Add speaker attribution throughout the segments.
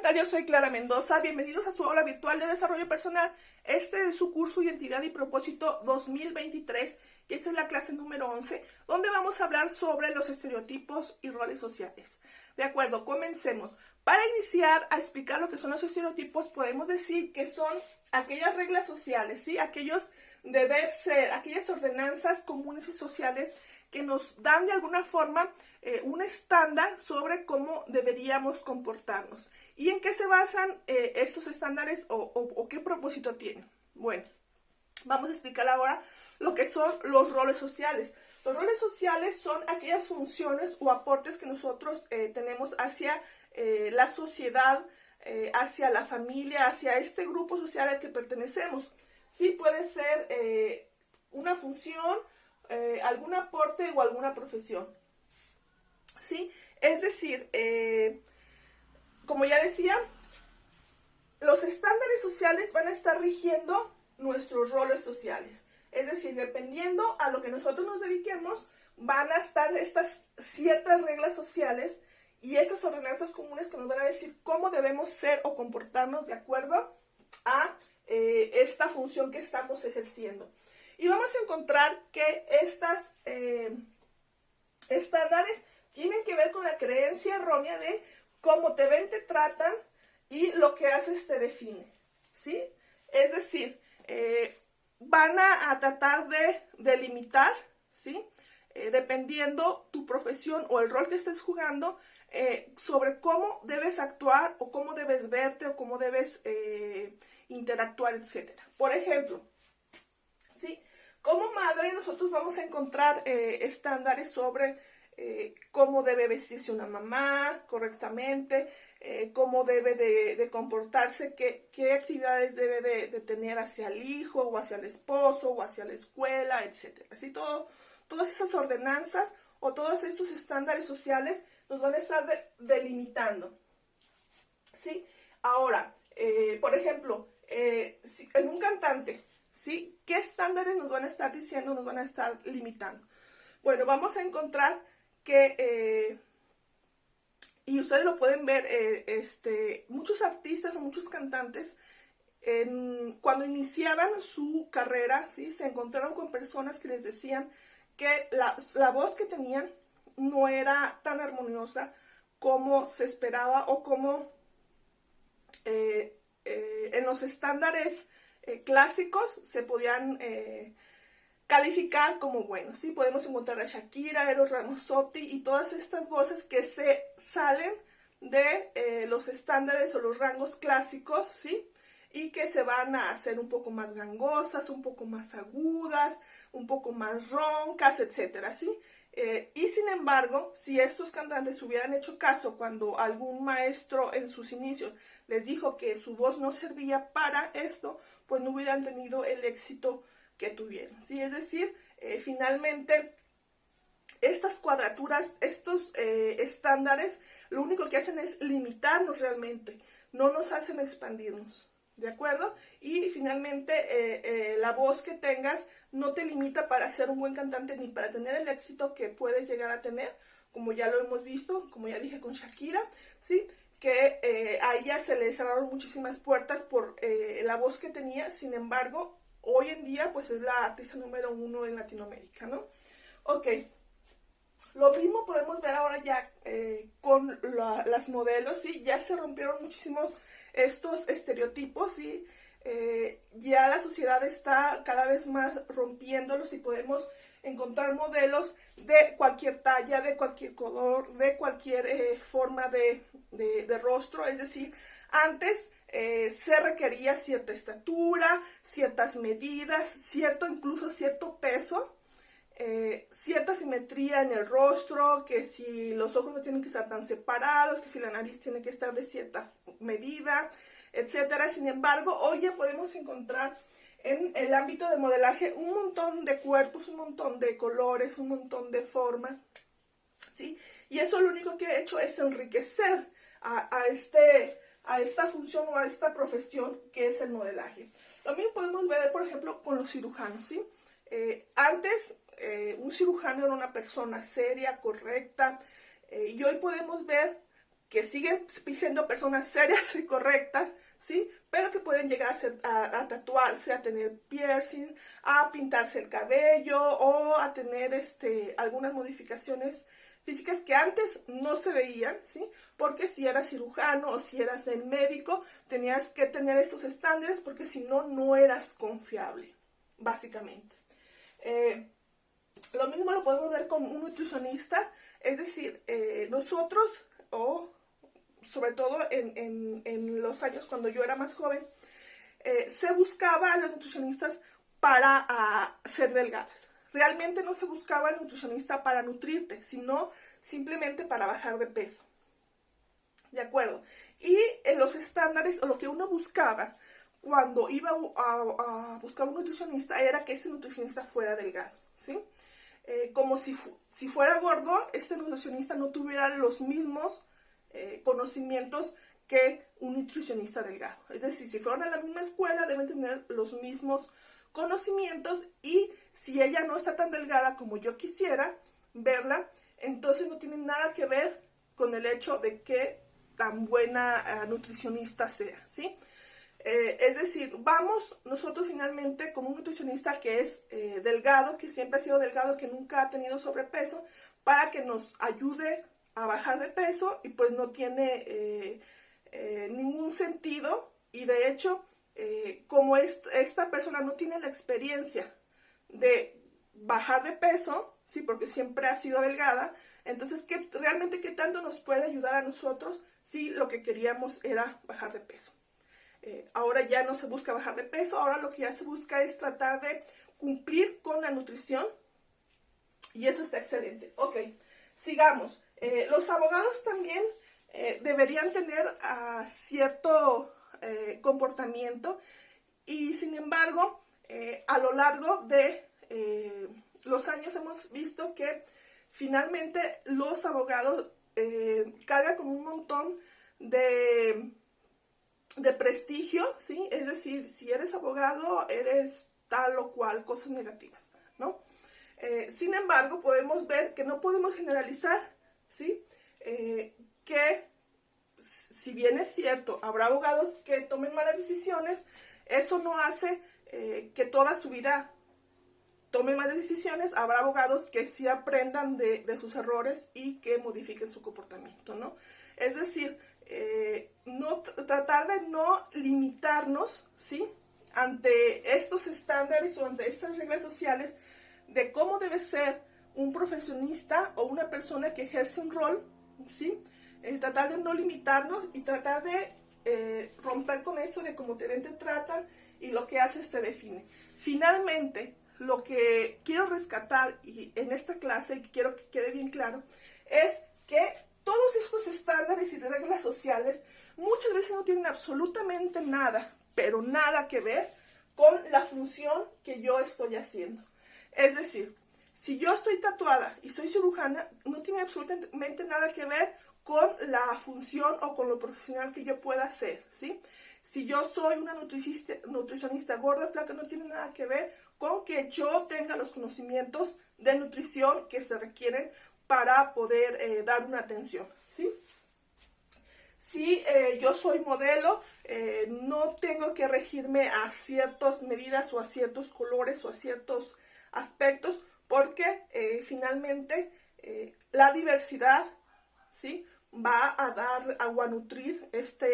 Speaker 1: tal? Yo soy Clara Mendoza. Bienvenidos a su aula virtual de desarrollo personal. Este es su curso Identidad y Propósito 2023, y esta es la clase número 11, donde vamos a hablar sobre los estereotipos y roles sociales. De acuerdo, comencemos. Para iniciar a explicar lo que son los estereotipos, podemos decir que son aquellas reglas sociales, ¿sí? Aquellos deber ser, aquellas ordenanzas comunes y sociales que nos dan de alguna forma un estándar sobre cómo deberíamos comportarnos. ¿Y en qué se basan estos estándares o qué propósito tienen? Bueno, vamos a explicar ahora lo que son los roles sociales. Los roles sociales son aquellas funciones o aportes que nosotros tenemos hacia la sociedad, hacia la familia, hacia este grupo social al que pertenecemos. Sí, puede ser una función, algún aporte o alguna profesión. ¿Sí? Es decir, como ya decía, los estándares sociales van a estar rigiendo nuestros roles sociales. Es decir, dependiendo a lo que nosotros nos dediquemos, van a estar estas ciertas reglas sociales y esas ordenanzas comunes que nos van a decir cómo debemos ser o comportarnos de acuerdo a esta función que estamos ejerciendo. Y vamos a encontrar que estas estándares tienen que ver con la creencia errónea de cómo te ven, te tratan y lo que haces te define, ¿sí? Es decir, van a tratar de delimitar, ¿sí? Dependiendo tu profesión o el rol que estés jugando, sobre cómo debes actuar o cómo debes verte o cómo debes interactuar, etc. Por ejemplo, ¿sí? Como madre nosotros vamos a encontrar estándares sobre cómo debe vestirse una mamá correctamente, cómo debe de comportarse, qué actividades debe de tener hacia el hijo o hacia el esposo o hacia la escuela, etc. Así todas esas ordenanzas o todos estos estándares sociales nos van a estar delimitando, ¿sí? Ahora, por ejemplo, si en un cantante, ¿sí? ¿Qué estándares nos van a estar diciendo, nos van a estar limitando? Bueno, vamos a encontrar que, y ustedes lo pueden ver, muchos artistas o muchos cantantes, cuando iniciaban su carrera, ¿sí? Se encontraron con personas que les decían que la voz que tenían no era tan armoniosa como se esperaba o como en los estándares clásicos se podían calificar como buenos, ¿sí? Podemos encontrar a Shakira, Eros Ramazzotti y todas estas voces que se salen de los estándares o los rangos clásicos, ¿sí? Y que se van a hacer un poco más gangosas, un poco más agudas, un poco más roncas, etcétera, ¿sí? Y sin embargo, si estos cantantes hubieran hecho caso cuando algún maestro en sus inicios les dijo que su voz no servía para esto, pues no hubieran tenido el éxito que tuvieron, ¿sí? Es decir, finalmente estas cuadraturas, estos estándares, lo único que hacen es limitarnos realmente, no nos hacen expandirnos, ¿de acuerdo? Y finalmente la voz que tengas no te limita para ser un buen cantante ni para tener el éxito que puedes llegar a tener, como ya lo hemos visto, como ya dije con Shakira, ¿sí? Que a ella se le cerraron muchísimas puertas por la voz que tenía. Sin embargo, hoy en día pues es la artista número 1 en Latinoamérica, ¿no? Ok, lo mismo podemos ver ahora ya con las modelos, ¿sí? Ya se rompieron muchísimos estos estereotipos, ¿sí? Ya la sociedad está cada vez más rompiéndolos y podemos encontrar modelos de cualquier talla, de cualquier color, de cualquier forma de rostro. Es decir, antes se requería cierta estatura, ciertas medidas, incluso cierto peso, cierta simetría en el rostro, que si los ojos no tienen que estar tan separados, que si la nariz tiene que estar de cierta medida, etcétera. Sin embargo, hoy ya podemos encontrar en el ámbito de modelaje un montón de cuerpos, un montón de colores, un montón de formas, ¿sí? Y eso lo único que ha hecho es enriquecer a esta función o a esta profesión que es el modelaje. También podemos ver, por ejemplo, con los cirujanos, ¿sí? Antes un cirujano era una persona seria, correcta, y hoy podemos ver que siguen siendo personas serias y correctas, ¿sí? Pero que pueden llegar a tatuarse, a tener piercing, a pintarse el cabello o a tener algunas modificaciones físicas que antes no se veían, ¿sí? Porque si eras cirujano o si eras el médico, tenías que tener estos estándares porque si no, no eras confiable, básicamente. Lo mismo lo podemos ver con un nutricionista, es decir, nosotros, o sobre todo en los años cuando yo era más joven, se buscaba a los nutricionistas para ser delgadas. Realmente no se buscaba el nutricionista para nutrirte, sino simplemente para bajar de peso. ¿De acuerdo? Y en los estándares, o lo que uno buscaba cuando iba a buscar un nutricionista, era que este nutricionista fuera delgado, ¿sí? Como si fuera gordo, este nutricionista no tuviera los mismos conocimientos que un nutricionista delgado. Es decir, si fueron a la misma escuela, deben tener los mismos conocimientos, y si ella no está tan delgada como yo quisiera verla, entonces no tiene nada que ver con el hecho de que tan buena nutricionista sea, ¿sí? Es decir, vamos nosotros finalmente con un nutricionista que es delgado, que siempre ha sido delgado, que nunca ha tenido sobrepeso, para que nos ayude a bajar de peso, y pues no tiene ningún sentido, y de hecho, como esta persona no tiene la experiencia de bajar de peso, ¿sí? Porque siempre ha sido delgada, entonces realmente qué tanto nos puede ayudar a nosotros si lo que queríamos era bajar de peso. Ahora ya no se busca bajar de peso, ahora lo que ya se busca es tratar de cumplir con la nutrición, y eso está excelente. Ok, sigamos. Los abogados también deberían tener cierto comportamiento, y sin embargo, a lo largo de los años hemos visto que finalmente los abogados cargan con un montón de prestigio, ¿sí? Es decir, si eres abogado, eres tal o cual, cosas negativas, ¿no? Sin embargo, podemos ver que no podemos generalizar, ¿sí? Que si bien es cierto, habrá abogados que tomen malas decisiones, eso no hace que toda su vida tomen malas decisiones. Habrá abogados que sí aprendan de sus errores y que modifiquen su comportamiento, ¿no? Es decir, tratar de no limitarnos, ¿sí? Ante estos estándares o ante estas reglas sociales de cómo debe ser un profesionista o una persona que ejerce un rol, ¿sí? Tratar de no limitarnos y tratar de romper con esto de cómo te ven, te tratan, y lo que haces te define. Finalmente, lo que quiero rescatar en esta clase, y quiero que quede bien claro, es que todos estos estándares y reglas sociales muchas veces no tienen absolutamente nada, pero nada que ver con la función que yo estoy haciendo. Es decir, si yo estoy tatuada y soy cirujana, no tiene absolutamente nada que ver con la función o con lo profesional que yo pueda hacer, ¿sí? Si yo soy una nutricionista gorda, flaca, no tiene nada que ver con que yo tenga los conocimientos de nutrición que se requieren para poder dar una atención, ¿sí? Si yo soy modelo, no tengo que regirme a ciertas medidas o a ciertos colores o a ciertos aspectos, porque finalmente la diversidad, ¿sí? Va a dar o a nutrir esta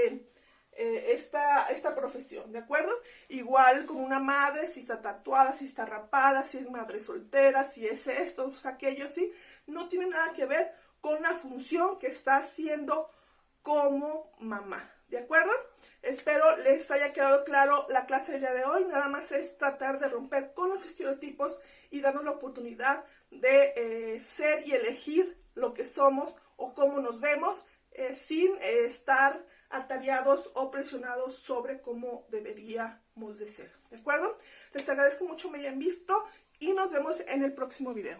Speaker 1: profesión, ¿de acuerdo? Igual con una madre, si está tatuada, si está rapada, si es madre soltera, si es esto, o aquello, ¿sí? No tiene nada que ver con la función que está haciendo como mamá, ¿de acuerdo? Espero les haya quedado claro la clase del día de hoy. Nada más es tratar de romper con los estereotipos y darnos la oportunidad de ser y elegir lo que somos o cómo nos vemos, sin estar atareados o presionados sobre cómo deberíamos de ser, ¿de acuerdo? Les agradezco mucho que me hayan visto y nos vemos en el próximo video.